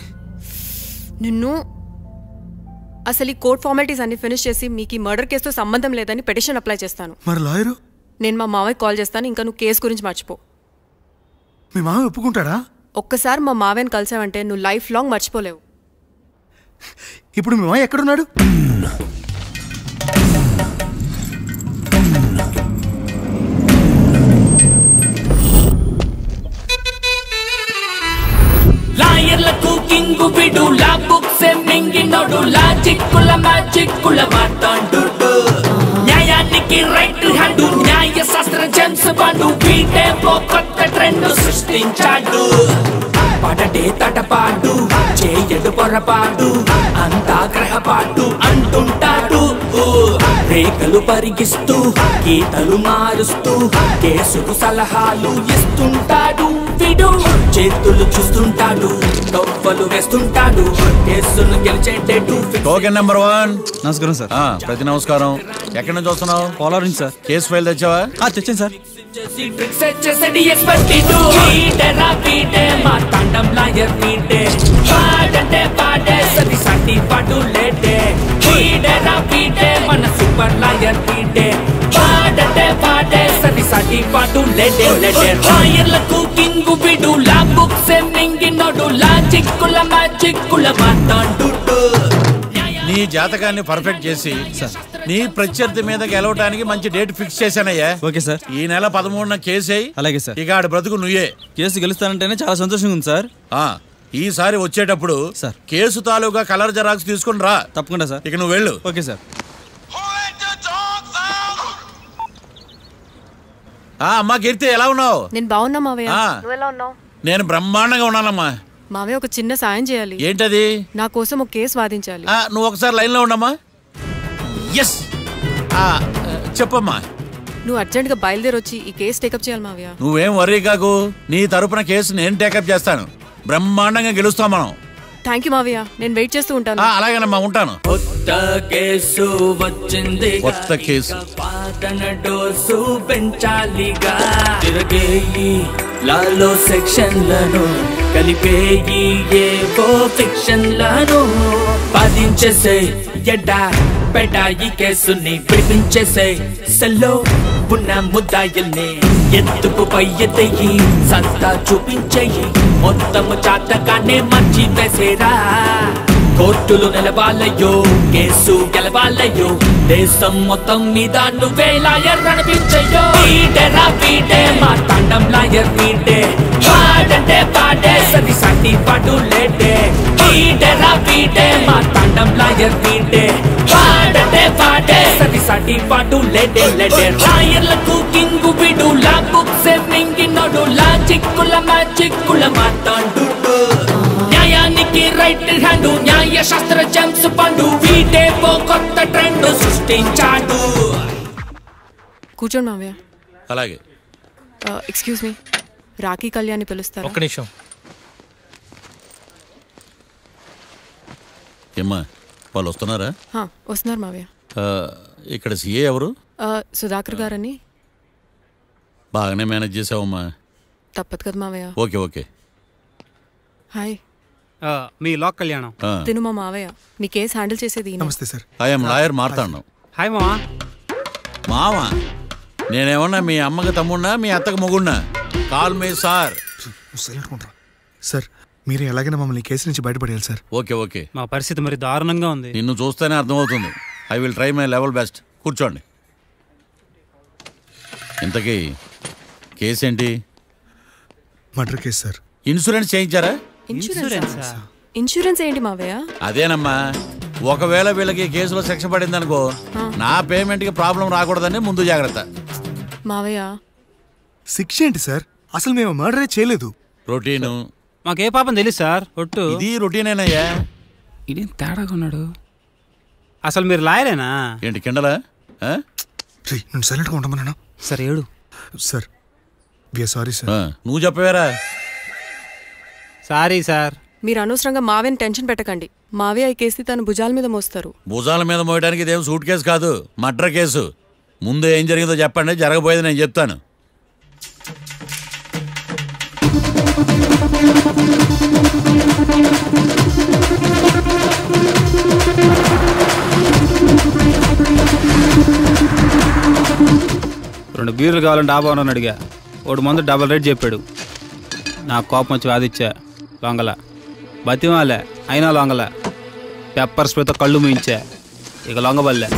Speaker 7: నిన్ను అసలు ఈ కోర్ట్ ఫార్మాలిటీస్ అన్ని ఫినిష్ చేసి మీకు ఈ మర్డర్ కేసుతో సంబంధం లేదని పిటిషన్ అప్లై చేస్తాను.
Speaker 1: మరి లాయరు?
Speaker 7: నేను మా మావయ్య కాల్ చేస్తాను. ఇంకా నువ్వు కేసు గురించి మర్చిపో.
Speaker 1: మీ మామయ్య ఒప్పుకుంటాడా?
Speaker 7: ఒక్కసారి మా మావయ్యని కలిసావంటే నువ్వు లైఫ్ లాంగ్ మర్చిపోలేవు.
Speaker 1: ఇప్పుడు మీ మామయ్య ఎక్కడున్నాడు?
Speaker 8: లాయర్లకు కింగు విడు లా బుక్స్ మింగినోడు లాజిక్కుల మ్యాజిక్కుల మాట్లాడు న్యాయానికి రైట్ హ్యాండ్ న్యాయ శాస్త్ర జేమ్స్ బాండ్ వీటే ఓ కొత్త ట్రెండ్ సృష్టించాడు. పడటే తటపాటు చేయడు పొరపాటు అంతా గ్రహపాటు అంటుంటాడు. రేఖలు పరిగిస్తూ గీతలు మారుస్తూ కేసుకు సలహాలు ఇస్తుంటాడు. విడు చేతులు చూస్తుంటాడు, తొప్పలు వేస్తుంటాడు, కేసును గెలిచేటట్టు.
Speaker 9: Token number 1. నమస్కారం సార్. ప్రతి నమస్కారం. ఎక్కడి నుంచి వస్తున్నావు? పోలవరం నుంచి సార్. కేసు ఫైల్ తెచ్చావా? తెచ్చాను సార్.
Speaker 8: మన సూపర్ లాయర్ పీటే పాడటే పాడే సరి సటి పాటు లేడే లేడే. లాయర్లకు కింగు విడు లా బుక్స్ మింగినోడు లాజిక్కుల మ్యాజిక్కుల మాట్లాడు.
Speaker 9: నీ జాతకాన్ని పర్ఫెక్ట్ చేసి నీ ప్రత్యర్థి మీద గెలవడానికి మంచి డేట్ ఫిక్స్ చేశానయ్యా. Okay sir. ఈ నెల 13న కేసు అయ్యి. అలాగే సార్. ఇక ఆడ బ్రతుకు నువ్వే. కేసు గెలుస్తానంటేనే చాలా సంతోషంగా ఉంది సార్. ఈసారి వచ్చేటప్పుడు సార్ కేసు తాలూకా కలర్ జెరాక్స్ తీసుకుని రా. తప్పకుండా సార్. ఇక నువ్వు వెళ్ళు. Okay sir. అమ్మా కీర్తి, ఎలా ఉన్నావు?
Speaker 7: నేను బాగున్నా మావయ్య. నువ్వు ఎలా ఉన్నావు?
Speaker 9: నేను బ్రహ్మాండంగా ఉన్నానమ్మా.
Speaker 7: మావయ్య ఒక చిన్న సాయం చేయాలి.
Speaker 9: ఏంటది?
Speaker 7: నా కోసం ఒక కేసు వాదించాలి.
Speaker 9: నువ్వు ఒకసారి లైన్ లో ఉండమ్మా. ఎస్ చెప్పమ్మా.
Speaker 7: నువ్వు అర్జెంట్ గా బయలుదేరి వచ్చి ఈ కేసు టేకప్ చేయాలి మావయ్య.
Speaker 9: నువ్వేం వర్రీ కాకు, నీ తరపున కేసు నేను టేకప్ చేస్తాను. బ్రహ్మాండంగా గెలుస్తాం మనం.
Speaker 7: థ్యాంక్ యూ మావయ్య, నేను వెయిట్ చేస్తూ ఉంటాను.
Speaker 9: అలాగేనమ్మా, ఉంటాను.
Speaker 8: కొత్త కేసు వచ్చింది,
Speaker 9: కొత్త కేసు
Speaker 8: పాతన డోసు పెంచాలిగా. తిరగేయి లాలో సెక్షన్లను కలిపేయి ఏవో ఫిక్షన్లను బాధించేసే ఎడ్డా బెడా ఈ కేసుని విడిపించేసే. సెల్లో ఉన్న ముద్దాయిల్ని ఎత్తుకు పై ఎత్తయి సత్తా చూపించేయి. మొత్తము చాతకానే మంచి వేసేరా. కోర్టులు నిలవాలయ్యో, కేసు గెలవాలయ్యో, దేశం మొత్తం మీద నువ్వే లాయర్ నడిపించయ్యో. వీడేరా వీడే మా తాండం లాయర్ వీడే, పాడంటే పాడే సరి సాటి పాటు లేడే. వీడేరా వీడే మా తాండం లాయర్ వీడే, పాడంటే పాడే సరి సాటి పాటు లేడే లేడే. లాయర్లకు కింగు విడు లా బుక్స్ మింగినోడు లాజిక్కుల మ్యాజిక్కుల మాట్లాడు. న్యాయానికి రైట్ హ్యాండ్ న్యాయ శాస్త్ర జేమ్స్ బాండ్ వీడే ఓ కొత్త ట్రెండ్ సృష్టించాడు.
Speaker 7: కూర్చోండి మావయ్య.
Speaker 9: అలాగే.
Speaker 7: ఎక్స్క్యూజ్ మీ, రాఖీ కళ్యాణ్ పిలుస్తారు.
Speaker 6: ఒక్క నిమిషం.
Speaker 9: ఏమ్మా, వాళ్ళు వస్తున్నారా?
Speaker 7: వస్తున్నారు మావయ్య.
Speaker 9: ఇక్కడ సీఏ ఎవరు?
Speaker 7: సుధాకర్ గారని.
Speaker 9: బాగానే మేనేజ్ చేసావమ్మా.
Speaker 7: తప్పదు కదా మావయ్య.
Speaker 9: Okay okay.
Speaker 7: హాయ్.
Speaker 4: మీ లోక్ కళ్యాణం.
Speaker 7: తిను మా మావయ్య. మీ కేసు హ్యాండిల్ చేసేది.
Speaker 1: నమస్తే sir.
Speaker 9: I'm lawyer Marthandam.
Speaker 4: Hi మావా.
Speaker 9: మావా, నేనేమన్నా మీ అమ్మకి తమ్ముడినా మీ అత్తకి మొగుడినా? Call me sir.
Speaker 2: సార్ మీరు ఎలాగైనా మమ్మల్ని కేసు నుంచి బయటపడేయాలి సార్.
Speaker 9: Okay okay.
Speaker 4: మా పరిస్థితి మరి దారుణంగా ఉంది.
Speaker 9: నిన్ను చూస్తేనే అర్థమవుతుంది. I will try my level best. కూర్చోండి. ఇంతకీ కేసు ఏంటి?
Speaker 2: Murder case sir.
Speaker 9: ఇన్సూరెన్స్ చేయించారా?
Speaker 7: ఇన్సూరెన్స్ ఏంటి మావయ్య?
Speaker 9: అదేనమ్మా, ఒకవేళ వీళ్ళకి కేసులో శిక్ష పడింది అనుకో, నా పేమెంట్ కి ప్రాబ్లం రాకూడదని ముందు జాగ్రత్త.
Speaker 7: మావయ్య
Speaker 2: శిక్ష ఏంటి సార్? అసలు మేము మర్డరే చేయలేదు.
Speaker 9: రొటీను.
Speaker 4: మాకే పాపం తెలుసు సార్. ఒట్టు
Speaker 9: ఇది రొటీనేనయ్యా.
Speaker 4: ఇదేం తేడాగా ఉన్నాడు. అసలు మీరు లాయరేనా?
Speaker 9: ఏంటి కిండలా?
Speaker 2: నేను సైలెంట్గా ఉంటామన్నా.
Speaker 4: సరే ఏడు.
Speaker 2: Sir we are sorry sir.
Speaker 9: నువ్వు చెప్పవేరా?
Speaker 4: Sorry sir.
Speaker 7: మీరు అనవసరంగా మావేని టెన్షన్ పెట్టకండి. మావే ఈ కేసు తన భుజాల మీద మోస్తారు.
Speaker 9: భుజాల మీద మోయడానికి ఇదేం సూట్ కేసు కాదు, మర్డర్ కేసు. ముందు ఏం జరిగిందో చెప్పండి, జరగబోయేది నేను చెప్తాను.
Speaker 4: రెండు బీర్లు కావాలని డాబా అని అడిగా. వాడు ముందు డబల్ రేట్ చెప్పాడు. నాకు కోపం వచ్చి వాదిచ్చా. లొంగల బతిమాలే, అయినా లొంగల. పెప్పర్ స్ప్రేతో కళ్ళు మూయించా. ఇక లొంగబల్లే.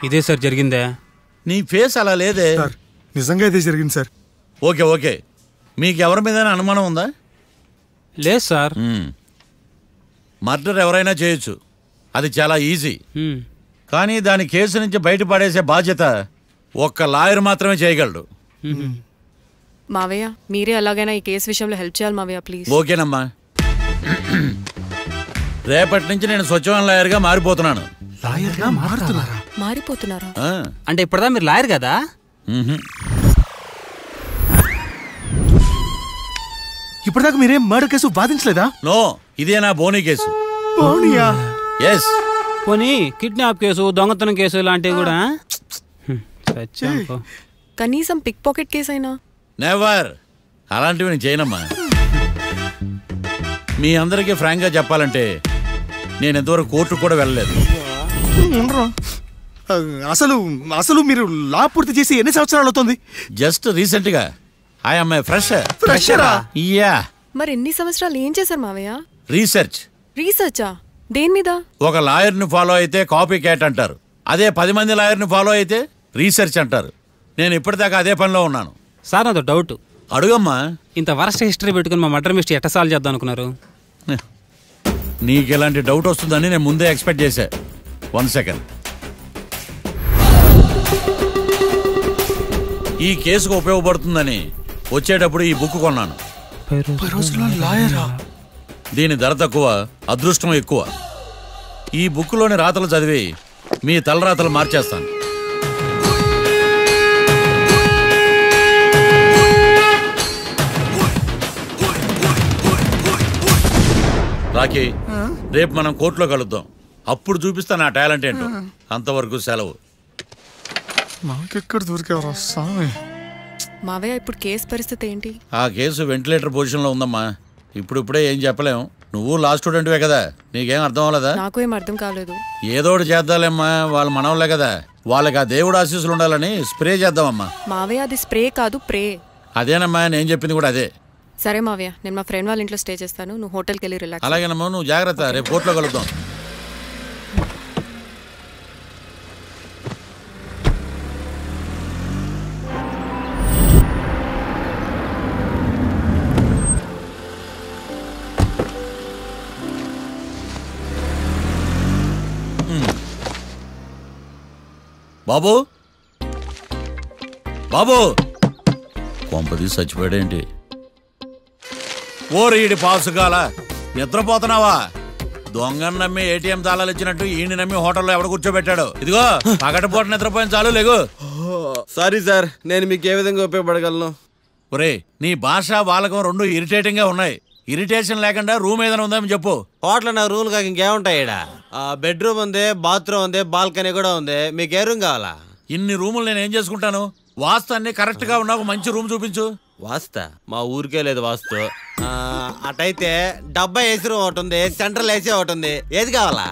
Speaker 4: ఇదే సార్ జరిగిందే.
Speaker 9: నీ ఫేస్ అలా లేదే.
Speaker 2: సార్ నిజంగా ఇదే జరిగింది సార్.
Speaker 9: Okay okay. మీకు ఎవరి మీద అనుమానం ఉందా?
Speaker 4: లేదు సార్.
Speaker 9: మర్డర్ ఎవరైనా చేయొచ్చు, అది చాలా ఈజీ. కానీ దాని కేసు నుంచి బయటపడేసే బాధ్యత ఒక్క లాయర్ మాత్రమే చేయగలడు.
Speaker 7: మావయ్య మీరే ఎలాగైనా ఈ కేసు విషయంలో హెల్ప్ చేయాలి మావయ్య ప్లీజ్.
Speaker 9: ఓకేనమ్మా. రేపటి నుంచి నేను స్వచ్ఛమైన లాయర్గా మారిపోతున్నాను.
Speaker 7: మారిపోతున్నారా?
Speaker 4: అంటే ఇప్పుడుదా మీరు లాయర్ కదా?
Speaker 2: ఇప్పటిదాకా మీరేం మర్డర్ కేసు వాదించలేదా?
Speaker 9: నో, ఇదే నా బోనీ కేసు. ఎస్.
Speaker 4: పోనీ కిడ్నాప్ కేసు, దొంగతనం కేసు ఇలాంటివి కూడా.
Speaker 7: కనీసం పిక్ పాకెట్ కేసు అయినా?
Speaker 9: నెవర్. అలాంటివి నేను చేయనమ్మా. మీ అందరికీ ఫ్రాంక్ గా చెప్పాలంటే నేను ఎంతవరకు కోర్టు కూడా వెళ్ళలేదు.
Speaker 2: అసలు అసలు మీరు లా పూర్తి చేసి ఎన్ని సంవత్సరాలు అవుతుంది?
Speaker 9: జస్ట్ రీసెంట్ గా ఐఎమ్ ఏ
Speaker 2: ఫ్రెషరా?
Speaker 9: యా.
Speaker 7: మరి ఎన్ని సంవత్సరాలు ఏం చేశారు మావయ్య?
Speaker 9: రీసెర్చా?
Speaker 7: దేని మీద?
Speaker 9: ఒక లాయర్ ని ఫాలో అయితే కాపీ క్యాట్ అంటారు, అదే 10 మంది లాయర్ ని ఫాలో అయితే రీసెర్చ్ అంటారు. నేను ఇప్పటిదాకా అదే పనిలో ఉన్నాను.
Speaker 4: సార్ నాతో డౌట్.
Speaker 9: అడుగమ్మా.
Speaker 4: ఇంత వరస్ట్ హిస్టరీ పెట్టుకుని మా మర్డర్ మిస్టరీ ఎట్ట సాల్వ్ చేద్దాం అనుకున్నారు?
Speaker 9: నీకు ఎలాంటి డౌట్ వస్తుందని నేను ముందే ఎక్స్పెక్ట్ చేశా. 1 సెకండ్. ఈ కేసుకు ఉపయోగపడుతుందని వచ్చేటప్పుడు ఈ బుక్ కొన్నాను. దీని ధర తక్కువ, అదృష్టం ఎక్కువ. ఈ బుక్లోని రాతలు చదివి మీ తలరాతలు మార్చేస్తాను. రాకీ, రేపు మనం కోర్టులో కలుద్దాం. అప్పుడు చూపిస్తా నా టాలెంట్ ఏంటో. అంతవరకు సెలవు.
Speaker 2: నాకెక్కడ దొరికేవరా స్వామి?
Speaker 7: మావయ్య ఇప్పుడు కేసు పరిస్థితి ఏంటి?
Speaker 9: ఆ కేసు వెంటిలేటర్ పొజిషన్ లో ఉందమ్మా. ఇప్పుడే ఏం చెప్పలేం. నువ్వు లా స్టూడెంట్వే కదా, నీకేం అర్థం అవ్వలేదా?
Speaker 7: నాకు ఏం అర్థం కాలేదు.
Speaker 9: ఏదో ఒకటి చేద్దాలేమ్మా, వాళ్ళు మనవలే కదా, వాళ్ళకి ఆ దేవుడు ఆశీస్సులు ఉండాలని స్ప్రే చేద్దామమ్మా.
Speaker 7: మావయ్య అది స్ప్రే కాదు, ప్రే.
Speaker 9: అదేనమ్మా, నేను చెప్పింది కూడా అదే.
Speaker 7: సరే మావయ్య, నేను మా ఫ్రెండ్ వాళ్ళ ఇంట్లో స్టే చేస్తాను, నువ్వు హోటల్కి వెళ్ళి రిలాక్స్.
Speaker 9: అలాగేనమ్మా, నువ్వు జాగ్రత్త. రేపు కోర్టులో కలుద్దాం. బాబు, బాబు, కొంపది చచ్చిపోయాడేంటి? ఓరీడి పాసుగాల, నిద్రపోతున్నావా? దొంగను నమ్మి ఏటీఎం తాళాలు ఇచ్చినట్టు ఈయన నమ్మి హోటల్లో ఎవడ కూర్చోబెట్టాడు? ఇదిగో పగటిపూట నిద్రపోయిన చాలు, లేగు.
Speaker 10: సారీ సార్, నేను మీకు ఏ విధంగా ఉపయోగపడగలను?
Speaker 9: ఒరే, నీ భాష వాలకం రెండు ఇరిటేటింగ్ గా ఉన్నాయి. ఇరిటేషన్ లేకుండా రూమ్ ఏదైనా ఉందని చెప్పు.
Speaker 10: హోటల్ నాకు రూల్ కాక ఇంకేముంటాయి? బెడ్రూమ్ ఉంది, బాత్రూమ్ ఉంది, బాల్కనీ కూడా ఉంది. మీకు ఏ రూమ్ కావాలా?
Speaker 9: ఇన్ని రూములు నేను ఏం చేసుకుంటాను? వాస్తు అన్ని కరెక్ట్ గా ఉన్న ఒక మంచి రూమ్ చూపించు.
Speaker 10: వాస్తా మా ఊరికే లేదు వాస్తు. అటైతే డబ్బా ఏసీ రూమ్ ఒకటి ఉంది, సెంట్రల్ ఏసీ ఒకటి ఉంది. ఏది కావాలా?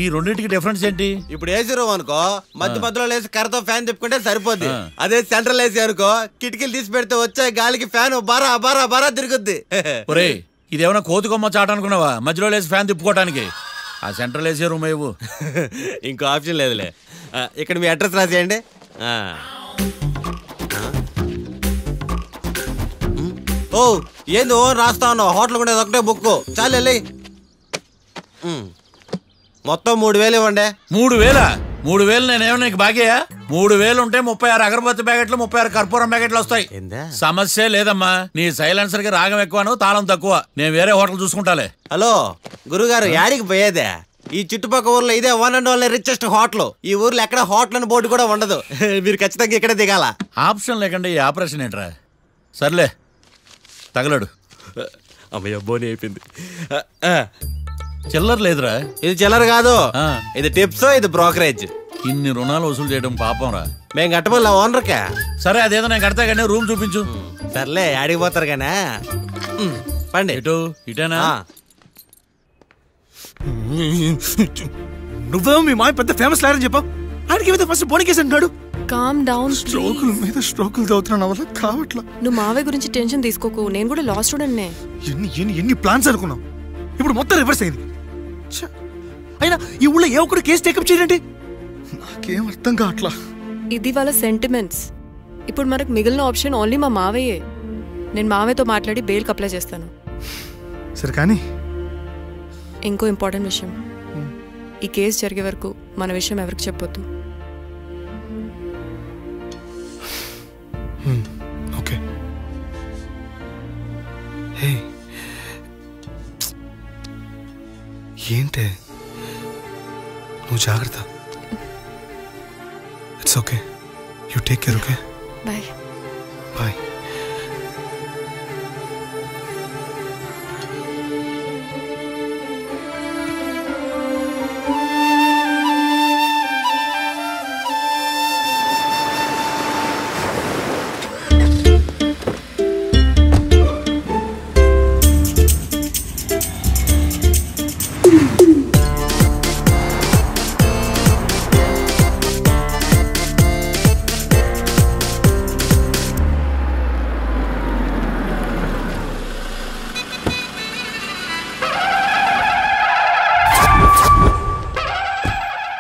Speaker 9: ఈ రెండింటికి డిఫరెన్స్ ఏంటి?
Speaker 10: ఇప్పుడు ఏసీ రూమ్ అనుకో మధ్య మధ్యలో లేసి కర్రతో ఫ్యాన్ తిప్పుకుంటే సరిపోద్ది. అదే సెంట్రల్ ఏసీ అనుకో కిటికీలు తీసి పెడితే వచ్చే గాలికి ఫ్యాన్ బారా బారా బారా తిరుగుద్ది.
Speaker 9: ఒరే ఇదేమన్నా కోతి కొమ్మ చాట అనుకున్నావా మధ్యలో లేసి ఫ్యాన్ తిప్పుకోవటానికి? ఆ సెంట్రల్ ఏసీ రూమ్ ఇవ్వు.
Speaker 10: ఇంకో ఆప్షన్ లేదులే. ఇక్కడ మీ అడ్రస్ రాసేయండి. ఓ ఏంది ఓ రాస్తా ఉన్నావు? హోటల్ కూడా ఒకటే బుక్ చాలు వెళ్ళి. మొత్తం 3000 ఇవ్వండి.
Speaker 9: 3000? 3000 నేనేమన్నా నీకు బాగేయా? 3000 ఉంటే 36 అగరబత్తి ప్యాకెట్లు 36 కర్పూరం ప్యాకెట్లు వస్తాయి. సమస్య లేదమ్మా. నీ సైలెన్సర్ కి రాగం ఎక్కువను తాళం తక్కువ. నేను వేరే హోటల్ చూసుకుంటాలే.
Speaker 10: హలో గురుగారు, యాడికి పోయేదే? ఈ చుట్టుపక్కల ఊర్లో ఇదే one and only richest hotel. ఈ ఊర్లో ఎక్కడ హోటల్ అని బోర్డు కూడా ఉండదు. మీరు ఖచ్చితంగా ఇక్కడే దిగాల.
Speaker 9: ఆప్షన్ లేకుండా ఈ ఆపరేషన్ ఏంట్రా? సర్లే తగలడు.
Speaker 10: అమ్మయ్య బోని అయిపోయింది.
Speaker 9: చిల్లర లేదురా.
Speaker 10: ఇది చిల్లర కాదు, ఇది టిప్స్, ఇది బ్రోకరేజ్.
Speaker 9: ఇన్ని రుణాలు వసూలు చేయడం పాపం రా.
Speaker 10: మేము కట్టబోలే ఓనర్కే.
Speaker 9: సరే అదేదో నేను కడతా కానీ రూమ్ చూపించు.
Speaker 10: సర్లే యాడికి పోతారు కానీ పండి.
Speaker 9: ఇటు ఇటేనా?
Speaker 2: నువ్వే మీ మాయ పెద్ద ఫేమస్ లాయర్ అని చెప్పావు. ఆడికి ఫస్ట్ బోని కేసు అంటున్నాడు.
Speaker 7: Calm down.
Speaker 2: స్ట్రోకుల మీద స్ట్రోకులు తవ్వుతున్నా వల్ల కావట్లా.
Speaker 7: నువ్వు మావే గురించి టెన్షన్ తీసుకోకు. నేను కూడా లా స్టూడెంట్నే.
Speaker 2: ఎన్ని ప్లాన్స్ అనుకున్నావు, ఇప్పుడు మొత్తం రివర్స్ అయింది. అయినా ఈ ఊళ్ళో ఏ ఒక్కడు కేసు టేకప్ చేయండి. నాకేం అర్థం కావట్లా.
Speaker 7: ఇది వాళ్ళ సెంటిమెంట్స్. ఇప్పుడు మనకు మిగిలిన ఆప్షన్ ఓన్లీ మా మావయ్యే. నేను మావయ్యతో మాట్లాడి బెయిల్కి అప్లై చేస్తాను.
Speaker 2: సరే కానీ
Speaker 7: ఇంకో ఇంపార్టెంట్ విషయం, ఈ కేసు జరిగే వరకు మన విషయం ఎవరికి చెప్పొద్దు.
Speaker 2: ఓకే. హే ఏంటే నువ్వు జాగ్రత్త. It's okay. You take care. Okay
Speaker 7: bye.
Speaker 2: Bye.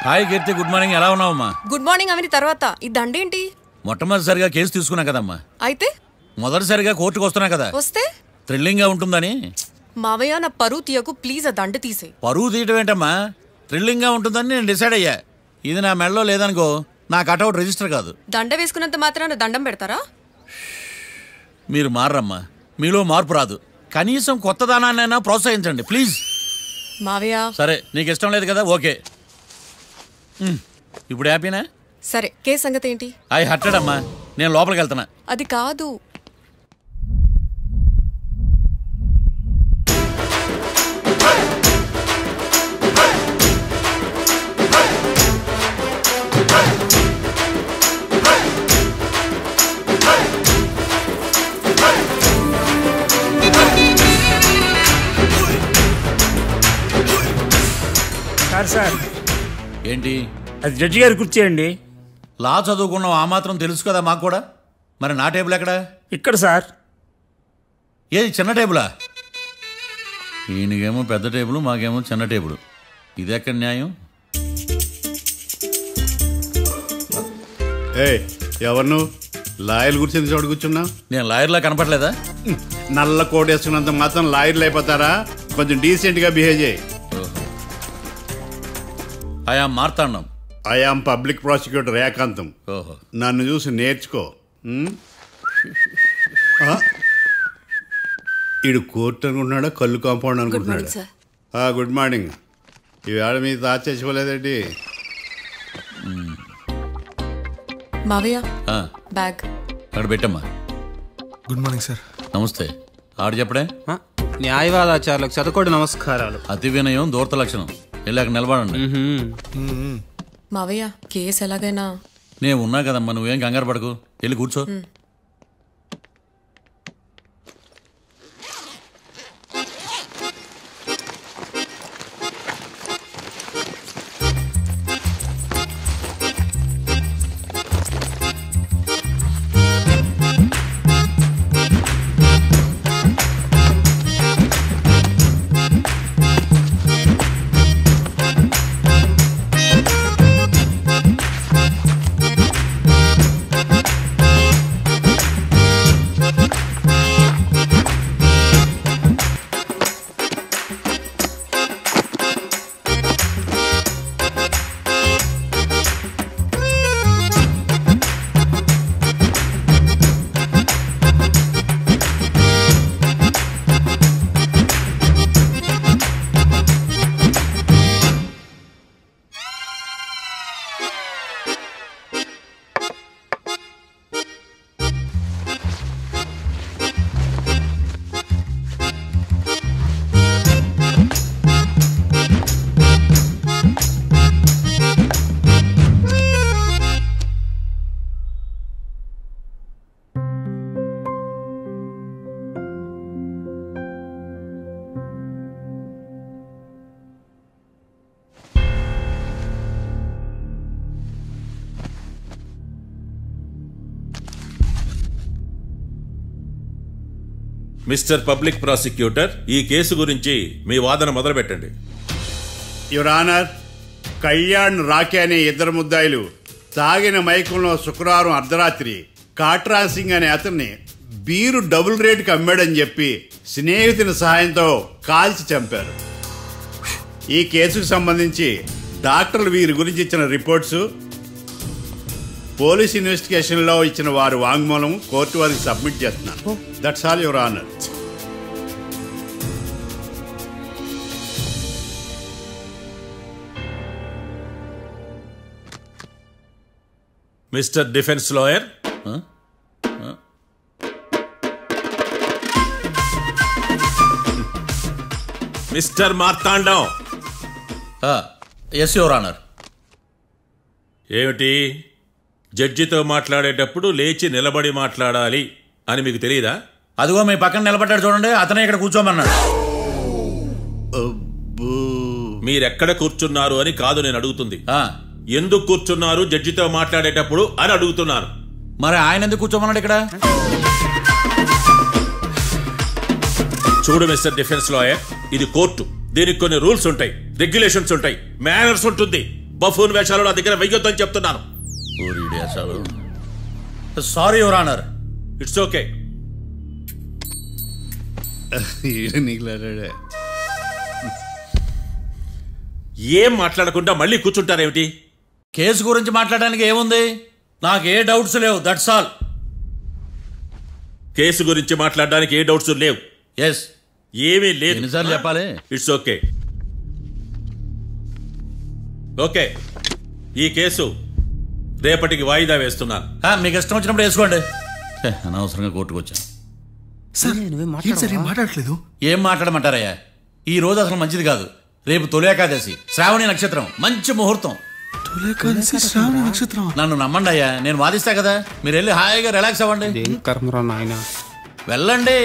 Speaker 9: Hi Keerthi, good morning. ఎలా ఉన్నావమ్మా?
Speaker 7: గుడ్ మార్నింగ్ అవని తర్వాత ఈ దండేంటి?
Speaker 9: మొట్టమొదటిసారిగా కేసు తీసుకున్నా కదమ్మా.
Speaker 7: అయితే
Speaker 9: మొదటిసారిగా కోర్టుకు వస్తున్నా కదా,
Speaker 7: వస్తే
Speaker 9: థ్రిల్లింగ్ గా ఉంటుందని.
Speaker 7: మావయ్య నా పరువు తీయకు ప్లీజ్. ఆ దండ తీసే.
Speaker 9: పరువు తీయటం ఏంటమ్మా? థ్రిల్లింగ్ గా ఉంటుందని నేను డిసైడ్ అయ్యా. ఇది నా మెడలో లేదనుకో నా కటౌట్ రిజిస్టర్ కాదు.
Speaker 7: దండ వేసుకున్నంత మాత్రాన దండం పెడతారా?
Speaker 9: మీరు మారమ్మా. మీలో మార్పు రాదు. కనీసం కొత్త దానాన్నైనా ప్రోత్సహించండి ప్లీజ్.
Speaker 7: మావయ్య
Speaker 9: సరే నీకు ఇష్టం లేదు కదా, ఓకే. ఇప్పుడు హ్యాపీనా?
Speaker 7: సరే కేసు సంగతి ఏంటి?
Speaker 9: ఐ హర్టెడ్ అమ్మా. నేను లోపలికి వెళ్తున్నా.
Speaker 7: అది కాదు.
Speaker 11: సార్
Speaker 9: ఏంటి?
Speaker 11: అది జడ్జి గారు కూర్చేయండి.
Speaker 9: లా చదువుకున్నావు, ఆ మాత్రం తెలుసు కదా మాకు కూడా. మరి నా టేబుల్ ఎక్కడ?
Speaker 11: ఇక్కడ సార్.
Speaker 9: ఏది చిన్న టేబులా? ఈయనకేమో పెద్ద టేబుల్, మాకేమో చిన్న టేబుల్. ఇది ఎక్కడ న్యాయం?
Speaker 12: ఎవరు నువ్వు? లాయర్లు కూర్చొని చోటు కూర్చున్నావు?
Speaker 9: నేను లాయర్లా కనపడలేదా?
Speaker 12: నల్ల కోట్ వేసుకున్నంత మాత్రం లాయర్లు అయిపోతారా? కొంచెం డీసెంట్గా బిహేవ్ చేయి.
Speaker 9: I am Marthandam.
Speaker 12: I am public prosecutor ఏకాంతం. నన్ను చూసి నేర్చుకో. ఈడు కోర్టు అనుకుంటున్నాడా, కళ్ళు కాంపౌండ్ అనుకుంటున్నాడా? Good morning. ఈవేళ మీ తాత చచ్చిపోలేదండి.
Speaker 7: మావయ్య బ్యాగ్
Speaker 9: అక్కడ పెట్టమ్మా.
Speaker 2: Good morning sir.
Speaker 9: నమస్తే. ఆడు చెప్పడే?
Speaker 4: న్యాయవాదాచారులకు చదువుకోండి నమస్కారాలు.
Speaker 9: అతి వినయం దూరత లక్షణం. వెళ్ళి అక్కడ నిలబడండి.
Speaker 7: మావయ్య కేసు ఎలాగైనా.
Speaker 9: నేను ఉన్నా కదమ్మా, నువ్వేం కంగారు పడకు. వెళ్ళి కూర్చో.
Speaker 13: మిస్టర్ పబ్లిక్ ప్రాసిక్యూటర్, ఈ కేసు గురించి మీ వాదన మొదలు పెట్టండి.
Speaker 12: యువర్ ఆనర్, కళ్యాణ్ రాకే అనే ఇద్దరు ముద్దాయిలు తాగిన మైకంలో శుక్రవారం అర్ధరాత్రి కాట్రా సింగ్ అనే అతన్ని బీరు డబుల్ రేటుకి అమ్మాడని చెప్పి స్నేహితుని సహాయంతో కాల్చి చంపారు. ఈ కేసుకు సంబంధించి డాక్టర్లు వీరి గురించి ఇచ్చిన రిపోర్ట్స్, పోలీస్ ఇన్వెస్టిగేషన్లో ఇచ్చిన వారి వాంగ్మూలం కోర్టు వారికి సబ్మిట్ చేస్తున్నాను. That's all your honour.
Speaker 13: Mister defence lawyer, mister Marthandam.
Speaker 9: Yes your honour.
Speaker 13: ఏమిటి, జడ్జితో మాట్లాడేటప్పుడు లేచి నిలబడి మాట్లాడాలి అని మీకు తెలియదా?
Speaker 9: అదిగో మీ పక్కన నిలబడ్డాడు చూడండి, అతనే ఇక్కడ కూర్చోమన్నాడు.
Speaker 13: మీరెక్కడ కూర్చున్నారు అని కాదు నేను అడుగుతుంది, ఎందుకు కూర్చున్నారు జడ్జితో మాట్లాడేటప్పుడు అని అడుగుతున్నాను.
Speaker 9: మరి ఆయన ఎందుకు కూర్చోమన్నాడు ఇక్కడ?
Speaker 13: చూడు మిస్టర్ డిఫెన్స్ లాయర్, ఇది కోర్టు. దీనికి కొన్ని రూల్స్ ఉంటాయి, రెగ్యులేషన్స్ ఉంటాయి, మేనర్స్ ఉంటుంది. బఫూన్ వేషాలు నా దగ్గర వెయ్యొద్దని చెప్తున్నాను.
Speaker 9: Sorry your honour.
Speaker 13: It's okay. ఏం మాట్లాడకుండా మళ్ళీ కూర్చుంటారేమిటి?
Speaker 9: కేసు గురించి మాట్లాడడానికి ఏముంది, నాకు ఏ డౌట్స్ లేవు, దట్స్ ఆల్.
Speaker 13: కేసు గురించి మాట్లాడడానికి ఏ డౌట్స్ లేవు?
Speaker 9: ఎస్.
Speaker 13: ఏమీ లేదు.
Speaker 9: ఎన్నిసార్లు చెప్పాలి?
Speaker 13: It's okay. ఓకే, ఈ కేసు రేపటికి వాయిదా వేస్తున్నాను.
Speaker 9: మీకు ఇష్టం వచ్చినప్పుడు వేసుకోండి. అనవసరంగా కోర్టుకు వచ్చాను.
Speaker 2: మాట్లాడట్లేదు.
Speaker 9: ఏం మాట్లాడమంటారయ్యా? ఈ రోజు అసలు మంచిది కాదు. రేపు తొలి ఏకాదశి, శ్రావణి నక్షత్రం, మంచి ముహూర్తం. నన్ను నమ్మండి అయ్యా, నేను వాదిస్తా కదా. మీరు వెళ్ళి హాయిగా రిలాక్స్ అవ్వండి. వెళ్ళండి.